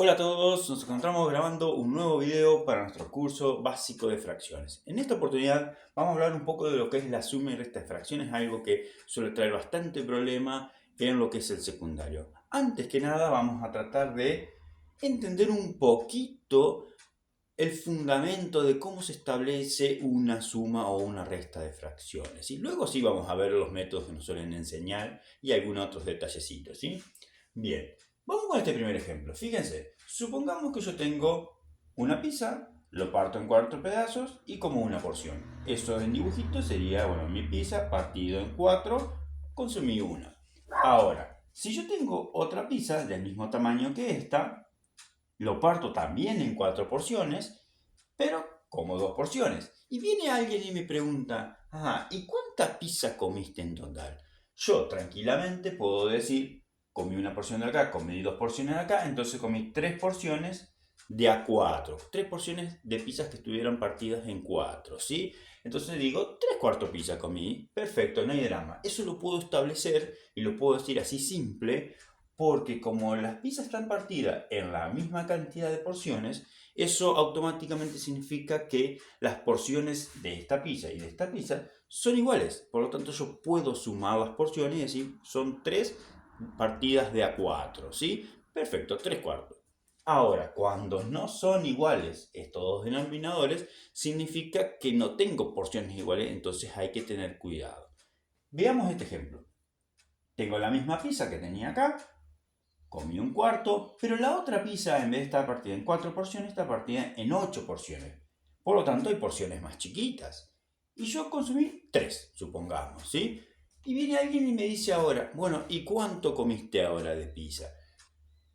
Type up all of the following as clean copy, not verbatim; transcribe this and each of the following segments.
Hola a todos, nos encontramos grabando un nuevo video para nuestro curso básico de fracciones. En esta oportunidad vamos a hablar un poco de lo que es la suma y resta de fracciones, algo que suele traer bastante problema en lo que es el secundario. Antes que nada vamos a tratar de entender un poquito el fundamento de cómo se establece una suma o una resta de fracciones. Y luego sí vamos a ver los métodos que nos suelen enseñar y algunos otros detallecitos, ¿sí? Bien, vamos con este primer ejemplo. Fíjense, supongamos que yo tengo una pizza, lo parto en 4 pedazos y como una porción. Eso en dibujito sería, bueno, mi pizza partido en 4, consumí una. Ahora, si yo tengo otra pizza del mismo tamaño que esta, lo parto también en 4 porciones, pero como 2 porciones. Y viene alguien y me pregunta, ¿y cuánta pizza comiste en total? Yo tranquilamente puedo decir, comí una porción de acá, comí 2 porciones de acá, entonces comí 3 porciones de a 4. 3 porciones de pizzas que estuvieron partidas en 4, ¿sí? Entonces digo, 3 cuartos pizza comí, perfecto, no hay drama. Eso lo puedo establecer y lo puedo decir así simple, porque como las pizzas están partidas en la misma cantidad de porciones, eso automáticamente significa que las porciones de esta pizza y de esta pizza son iguales. Por lo tanto, yo puedo sumar las porciones y decir, son 3 partidas de a 4, ¿sí? Perfecto, 3 cuartos. Ahora, cuando no son iguales estos dos denominadores, significa que no tengo porciones iguales, entonces hay que tener cuidado. Veamos este ejemplo. Tengo la misma pizza que tenía acá, comí un cuarto, pero la otra pizza en vez de estar partida en 4 porciones, está partida en 8 porciones. Por lo tanto, hay porciones más chiquitas. Y yo consumí 3, supongamos, ¿sí? Y viene alguien y me dice ahora, bueno, ¿y cuánto comiste ahora de pizza?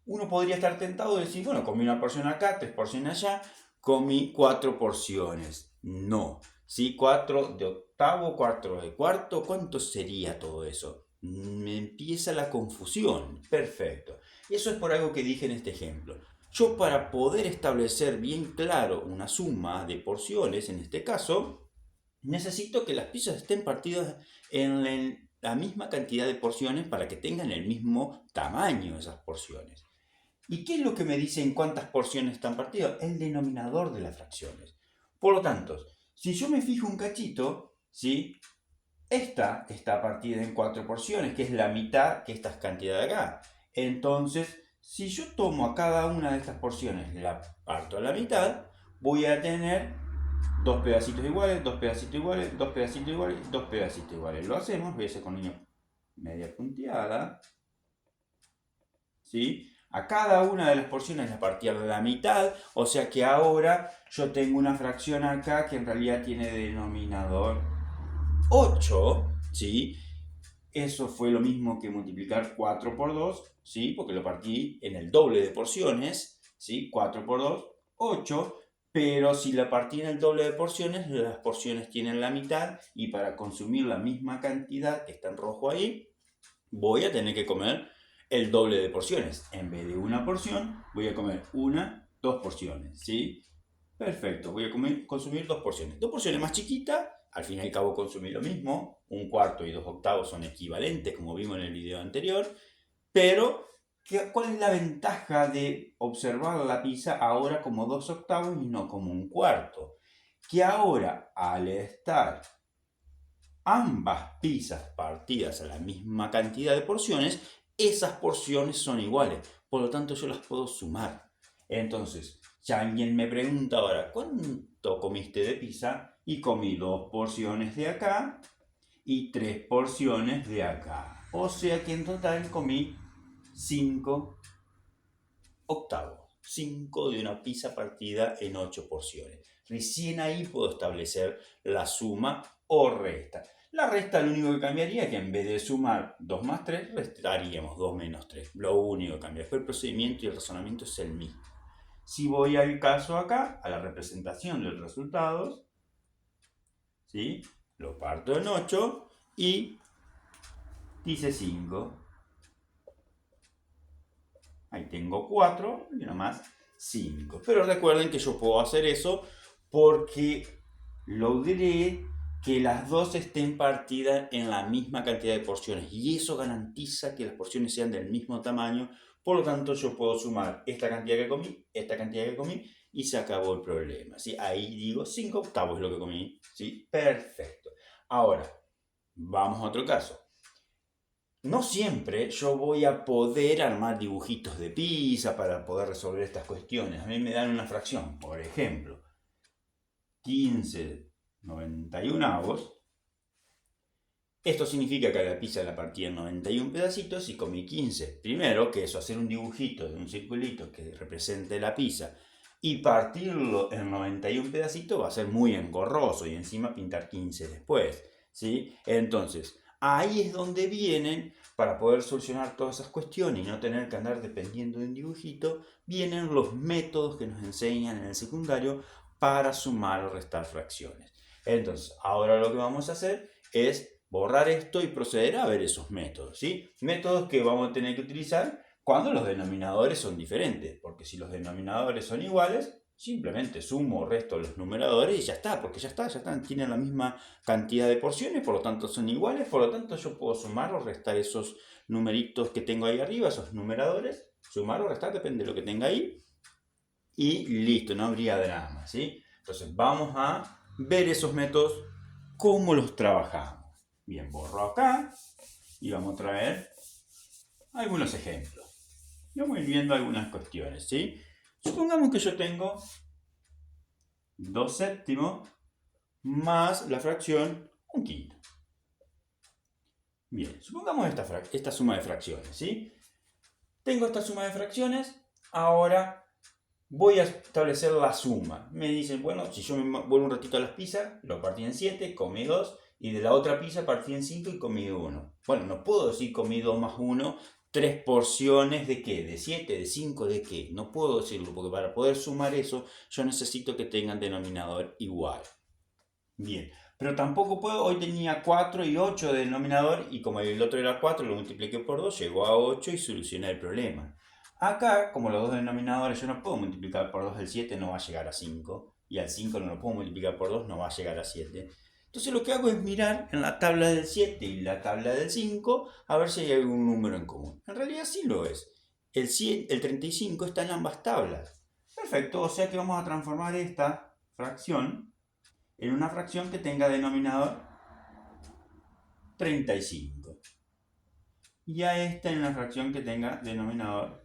Uno podría estar tentado de decir, bueno, comí una porción acá, 3 porciones allá, comí 4 porciones. No, ¿sí? 4 de octavo, 4 de cuarto, ¿cuánto sería todo eso? Me empieza la confusión. Perfecto. Y eso es por algo que dije en este ejemplo. Yo para poder establecer bien claro una suma de porciones, en este caso, necesito que las pizzas estén partidas en la misma cantidad de porciones para que tengan el mismo tamaño esas porciones. ¿Y qué es lo que me dice en cuántas porciones están partidas? El denominador de las fracciones. Por lo tanto, si yo me fijo un cachito, ¿sí? Esta está partida en 4 porciones, que es la mitad que esta cantidad de acá. Entonces, si yo tomo a cada una de estas porciones, la parto a la mitad, voy a tener 2 pedacitos iguales, 2 pedacitos iguales, 2 pedacitos iguales, 2 pedacitos iguales. Lo hacemos, voy a hacer con media punteada, ¿sí? A cada una de las porciones la partí a la mitad, o sea que ahora yo tengo una fracción acá que en realidad tiene denominador 8, ¿sí? Eso fue lo mismo que multiplicar 4 por 2, ¿sí? Porque lo partí en el doble de porciones, ¿sí? 4 por 2, 8. Pero si la partí en el doble de porciones, las porciones tienen la mitad y para consumir la misma cantidad que está en rojo ahí, voy a tener que comer el doble de porciones. En vez de una porción, voy a comer 2 porciones, ¿sí? Perfecto, voy a consumir 2 porciones. 2 porciones más chiquitas, al fin y al cabo consumí lo mismo. Un cuarto y 2 octavos son equivalentes, como vimos en el video anterior. Pero, ¿cuál es la ventaja de observar la pizza ahora como 2 octavos y no como un cuarto? Que ahora, al estar ambas pizzas partidas a la misma cantidad de porciones, esas porciones son iguales. Por lo tanto, yo las puedo sumar. Entonces, si alguien me pregunta ahora, ¿cuánto comiste de pizza? Y comí 2 porciones de acá y 3 porciones de acá. O sea que en total comí 5 octavos. 5 de una pizza partida en 8 porciones. Recién ahí puedo establecer la suma o resta. La resta lo único que cambiaría es que en vez de sumar 2 más 3, restaríamos 2 menos 3. Lo único que cambia. Después el procedimiento y el razonamiento es el mismo. Si voy al caso acá, a la representación de los resultados, ¿sí? Lo parto en 8 y dice 5. Ahí tengo 4 y una más 5. Pero recuerden que yo puedo hacer eso porque logré que las dos estén partidas en la misma cantidad de porciones. Y eso garantiza que las porciones sean del mismo tamaño Por lo tanto, yo puedo sumar esta cantidad que comí, esta cantidad que comí, y se acabó el problema, ¿sí? Ahí digo 5/8 es lo que comí, ¿sí? Perfecto. Ahora, vamos a otro caso. No siempre yo voy a poder armar dibujitos de pizza para poder resolver estas cuestiones. A mí me dan una fracción, por ejemplo, 15/91. Esto significa que a la pizza la partí en 91 pedacitos y comí 15. Primero, que eso, hacer un dibujito de un circulito que represente la pizza y partirlo en 91 pedacitos va a ser muy engorroso y encima pintar 15 después, ¿sí? Entonces, ahí es donde vienen, para poder solucionar todas esas cuestiones y no tener que andar dependiendo de un dibujito, vienen los métodos que nos enseñan en el secundario para sumar o restar fracciones. Entonces, ahora lo que vamos a hacer es borrar esto y proceder a ver esos métodos, ¿sí? Métodos que vamos a tener que utilizar cuando los denominadores son diferentes, porque si los denominadores son iguales, simplemente sumo o resto los numeradores y ya está, porque ya están, tienen la misma cantidad de porciones, por lo tanto son iguales, por lo tanto yo puedo sumar o restar esos numeritos que tengo ahí arriba, esos numeradores, sumar o restar, depende de lo que tenga ahí, y listo, no habría drama, ¿sí? Entonces vamos a ver esos métodos, cómo los trabajamos. Bien, borro acá y vamos a traer algunos ejemplos. Y vamos a ir viendo algunas cuestiones, ¿sí? Supongamos que yo tengo 2/7 más la fracción 1/5. Bien, supongamos esta suma de fracciones, ¿sí? Tengo esta suma de fracciones, ahora voy a establecer la suma. Me dicen, bueno, si yo me vuelvo un ratito a las pizzas, lo partí en 7, comí 2, y de la otra pizza partí en 5 y comí 1. Bueno, no puedo decir comí 2 más 1, 3 porciones de qué, de 7, de 5, de qué. No puedo decirlo, porque para poder sumar eso, yo necesito que tengan denominador igual. Bien, pero tampoco puedo, hoy tenía 4 y 8 de denominador, y como el otro era 4, lo multipliqué por 2, llegó a 8 y solucioné el problema. Acá, como los dos denominadores, yo no puedo multiplicar por 2 el 7, no va a llegar a 5. Y al 5 no lo puedo multiplicar por 2, no va a llegar a 7. Entonces lo que hago es mirar en la tabla del 7 y la tabla del 5 a ver si hay algún número en común. En realidad sí lo es. El 35 está en ambas tablas. Perfecto, o sea que vamos a transformar esta fracción en una fracción que tenga denominador 35. Y a esta en una fracción que tenga denominador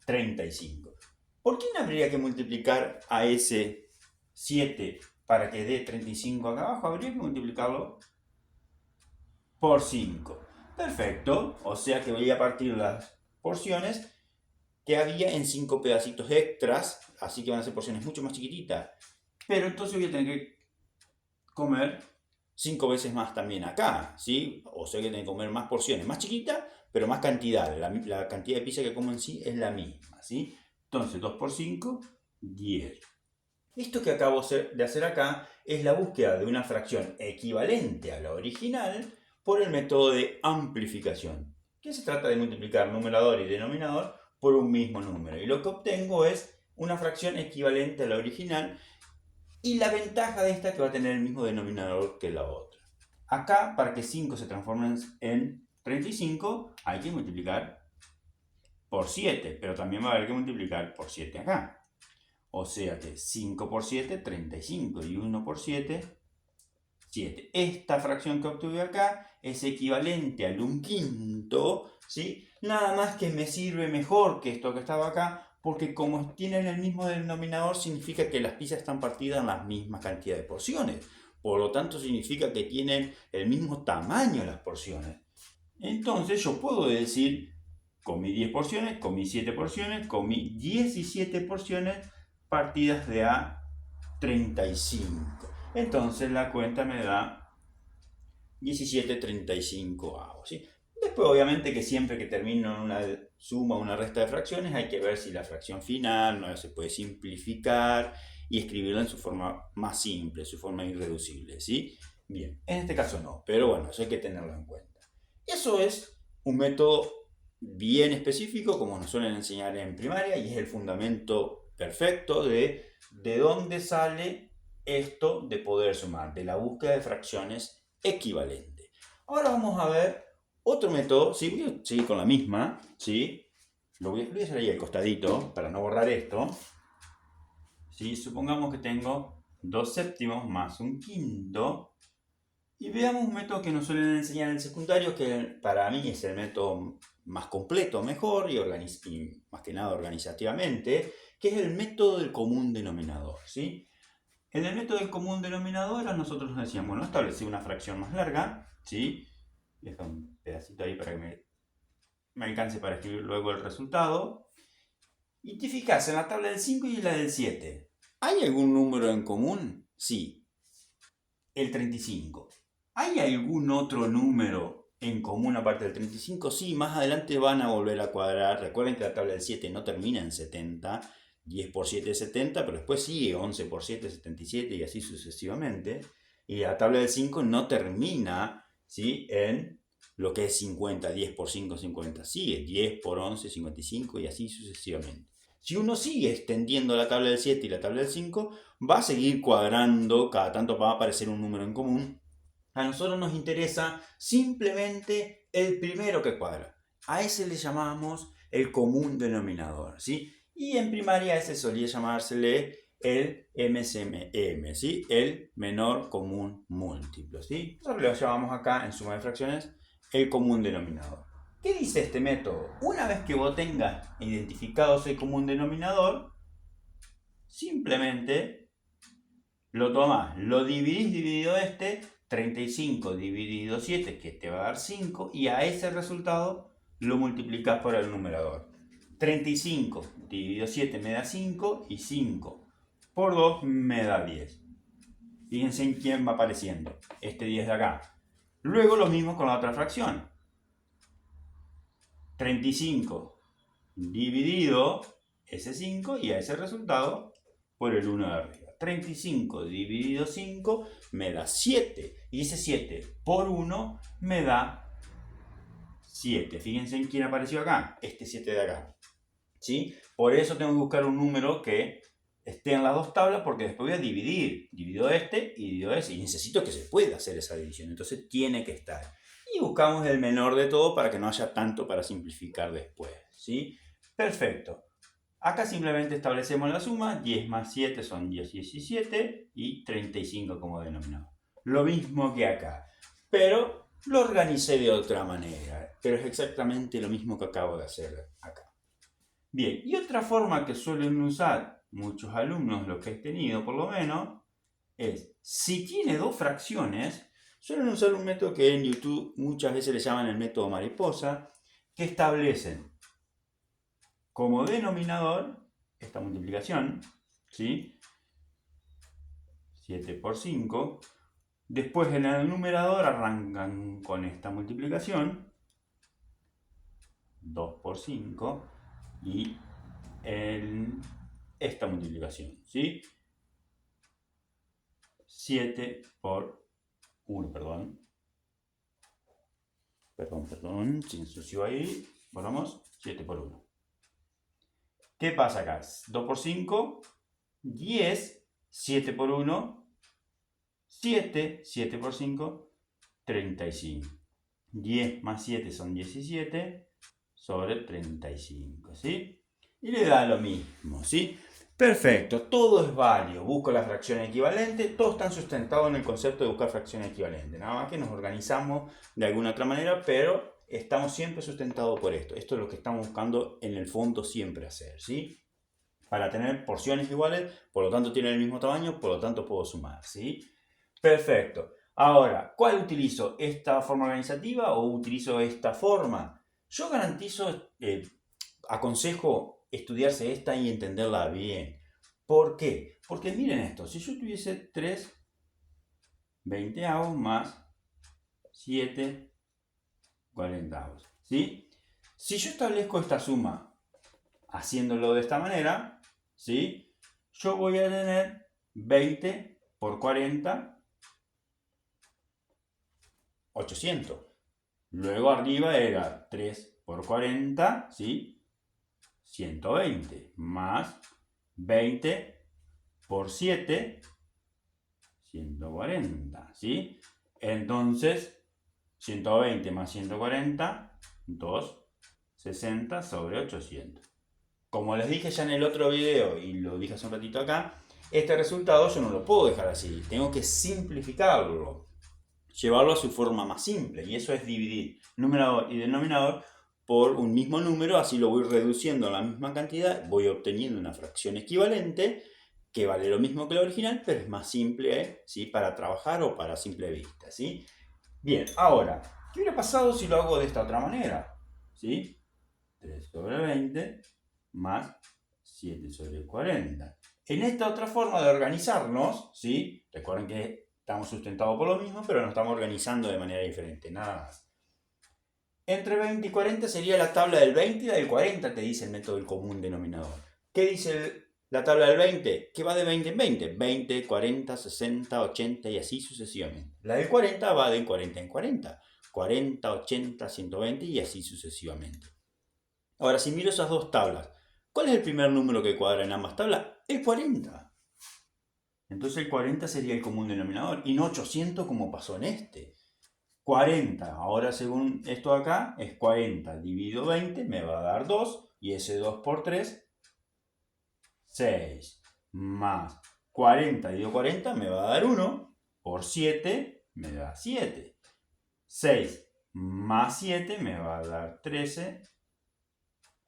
35. ¿Por qué no habría que multiplicar a ese 7 para que dé 35 acá abajo? Habría que multiplicarlo por 5. Perfecto, o sea que voy a partir las porciones que había en 5 pedacitos extras, así que van a ser porciones mucho más chiquititas. Pero entonces voy a tener que comer 5 veces más también acá, ¿sí? O sea que tengo que comer más porciones, más chiquitas, pero más cantidad. La cantidad de pizza que como en sí es la misma, ¿sí? Entonces, 2 por 5, 10. Esto que acabo de hacer acá es la búsqueda de una fracción equivalente a la original por el método de amplificación, que se trata de multiplicar numerador y denominador por un mismo número. Y lo que obtengo es una fracción equivalente a la original, y la ventaja de esta es que va a tener el mismo denominador que la otra. Acá, para que 5 se transforme en 35, hay que multiplicar por 7, pero también va a haber que multiplicar por 7 acá. O sea que 5 por 7, 35, y 1 por 7, 7. Esta fracción que obtuve acá es equivalente al 1/5, ¿sí? Nada más que me sirve mejor que esto que estaba acá, porque como tienen el mismo denominador, significa que las pizzas están partidas en la misma cantidad de porciones. Por lo tanto, significa que tienen el mismo tamaño las porciones. Entonces, yo puedo decir, comí 10 porciones, comí 7 porciones, comí 17 porciones partidas de a 35. Entonces, la cuenta me da 17/35, ¿sí? Después, obviamente, que siempre que termino en una suma o una resta de fracciones, hay que ver si la fracción final no se puede simplificar y escribirla en su forma más simple, su forma irreducible, ¿sí? Bien, en este caso no, pero bueno, eso hay que tenerlo en cuenta. Eso es un método bien específico, como nos suelen enseñar en primaria, y es el fundamento perfecto de dónde sale esto de poder sumar, de la búsqueda de fracciones equivalentes. Ahora vamos a ver otro método, ¿sí? Voy a seguir con la misma, ¿sí? Lo voy a hacer ahí al costadito para no borrar esto. ¿Sí? Supongamos que tengo 2 séptimos más un quinto. Y veamos un método que nos suelen enseñar en el secundario, que para mí es el método más completo, mejor y más que nada organizativamente, que es el método del común denominador. ¿Sí? En el método del común denominador a nosotros nos decían, bueno, establecer una fracción más larga, ¿sí? Dejo un pedacito ahí para que me alcance para escribir luego el resultado. Y te fijas en la tabla del 5 y en la del 7. ¿Hay algún número en común? Sí, el 35. ¿Hay algún otro número en común aparte del 35? Sí, más adelante van a volver a cuadrar. Recuerden que la tabla del 7 no termina en 70. 10 por 7 es 70, pero después sigue 11 por 7 es 77 y así sucesivamente. Y la tabla del 5 no termina, ¿sí?, en lo que es 50. 10 por 5, 50. Sigue 10 por 11, 55 y así sucesivamente. Si uno sigue extendiendo la tabla del 7 y la tabla del 5, va a seguir cuadrando, cada tanto va a aparecer un número en común. A nosotros nos interesa simplemente el primero que cuadra. A ese le llamamos el común denominador, ¿sí? Y en primaria ese solía llamársele el MCM, ¿sí? El menor común múltiplo, ¿sí? Nosotros lo llamamos acá en suma de fracciones el común denominador. ¿Qué dice este método? Una vez que vos tengas identificado ese común denominador, simplemente lo tomás, lo dividís dividido 35 dividido 7, que te va a dar 5, y a ese resultado lo multiplicás por el numerador. 35 dividido 7 me da 5 y 5 por 2 me da 10. Fíjense en quién va apareciendo, este 10 de acá. Luego lo mismo con la otra fracción. 35 dividido ese 5 y a ese resultado por el 1 de arriba. 35 dividido 5 me da 7 y ese 7 por 1 me da 7. Fíjense en quién apareció acá, este 7 de acá. ¿Sí? Por eso tengo que buscar un número que esté en las dos tablas, porque después voy a dividir. Divido este y divido ese. Y necesito que se pueda hacer esa división. Entonces tiene que estar. Y buscamos el menor de todo para que no haya tanto para simplificar después. ¿Sí? Perfecto. Acá simplemente establecemos la suma. 10 más 7 son 10, 17 y 35 como denominador. Lo mismo que acá. Pero lo organicé de otra manera. Pero es exactamente lo mismo que acabo de hacer acá. Bien, y otra forma que suelen usar muchos alumnos, los que he tenido por lo menos, es, si tiene dos fracciones, suelen usar un método que en YouTube muchas veces le llaman el método mariposa, que establecen como denominador esta multiplicación, ¿sí? 7 por 5. Después en el numerador arrancan con esta multiplicación, 2 por 5, y en esta multiplicación, ¿sí? 7 por 1, perdón, se ensució ahí, volvamos, 7 por 1. ¿Qué pasa acá? 2 por 5, 10, 7 por 1, 7, 7 por 5, 35. 10 más 7 son 17 sobre 35, ¿sí? Y le da lo mismo, ¿sí? Perfecto, todo es válido. Busco la fracción equivalente, todos están sustentados en el concepto de buscar fracción equivalente. Nada más que nos organizamos de alguna otra manera, pero estamos siempre sustentados por esto. Esto es lo que estamos buscando en el fondo siempre hacer, ¿sí? Para tener porciones iguales, por lo tanto tienen el mismo tamaño, por lo tanto puedo sumar, ¿sí? Perfecto. Ahora, ¿cuál utilizo? ¿Esta forma organizativa o utilizo esta forma? Yo garantizo, aconsejo estudiarse esta y entenderla bien. ¿Por qué? Porque miren esto, si yo tuviese 3 veinteavos más 7 cuarentaavos, ¿sí? Si yo establezco esta suma haciéndolo de esta manera, ¿sí? Yo voy a tener 20 por 40, 800. Luego arriba era 3 por 40, ¿sí? 120 más 20 por 7, 140, ¿sí? Entonces, 120 más 140, 60 sobre 800. Como les dije ya en el otro video y lo dije hace un ratito acá, este resultado yo no lo puedo dejar así. Tengo que simplificarlo, llevarlo a su forma más simple. Y eso es dividir numerador y denominador por un mismo número, así lo voy reduciendo a la misma cantidad, voy obteniendo una fracción equivalente que vale lo mismo que la original, pero es más simple, ¿sí? Para trabajar o para simple vista, ¿sí? Bien, ahora, ¿qué hubiera pasado si lo hago de esta otra manera? ¿Sí? 3 sobre 20 más 7 sobre 40. En esta otra forma de organizarnos, ¿sí? Recuerden que estamos sustentados por lo mismo, pero nos estamos organizando de manera diferente, nada más. Entre 20 y 40 sería la tabla del 20 y la del 40, te dice el método del común denominador. ¿Qué dice la tabla del 20? Que va de 20 en 20. 20, 40, 60, 80 y así sucesivamente. La del 40 va de 40 en 40. 40, 80, 120 y así sucesivamente. Ahora, si miro esas dos tablas, ¿cuál es el primer número que cuadra en ambas tablas? El 40. Entonces el 40 sería el común denominador y no 800 como pasó en este. 40, ahora según esto acá, es 40 dividido 20, me va a dar 2, y ese 2 por 3, 6, más 40 dividido 40 me va a dar 1, por 7 me da 7. 6 más 7 me va a dar 13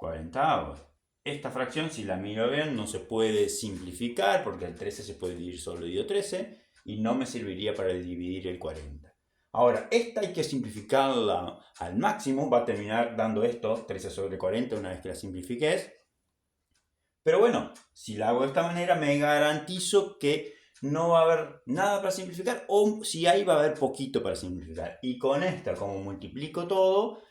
40avos. Esta fracción, si la miro bien, no se puede simplificar porque el 13 se puede dividir solo dividido 13 y no me serviría para dividir el 40. Ahora, esta hay que simplificarla al máximo, va a terminar dando esto, 13 sobre 40, una vez que la simplifiques. Pero bueno, si la hago de esta manera, me garantizo que no va a haber nada para simplificar, o si hay, va a haber poquito para simplificar. Y con esta, como multiplico todo,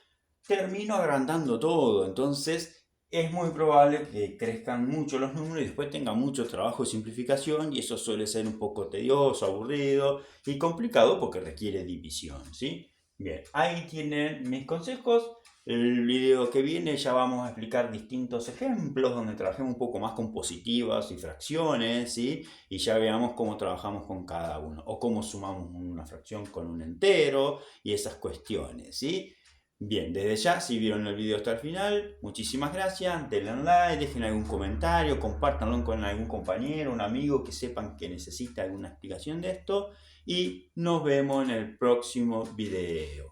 termino agrandando todo. Entonces, es muy probable que crezcan mucho los números y después tenga mucho trabajo de simplificación, y eso suele ser un poco tedioso, aburrido y complicado porque requiere división, ¿sí? Bien, ahí tienen mis consejos. El video que viene ya vamos a explicar distintos ejemplos donde trabajemos un poco más con positivas y fracciones, ¿sí? Y ya veamos cómo trabajamos con cada uno o cómo sumamos una fracción con un entero y esas cuestiones, ¿sí? Bien, desde ya, si vieron el video hasta el final, muchísimas gracias, denle un like, dejen algún comentario, compártanlo con algún compañero, un amigo que sepan que necesita alguna explicación de esto y nos vemos en el próximo video.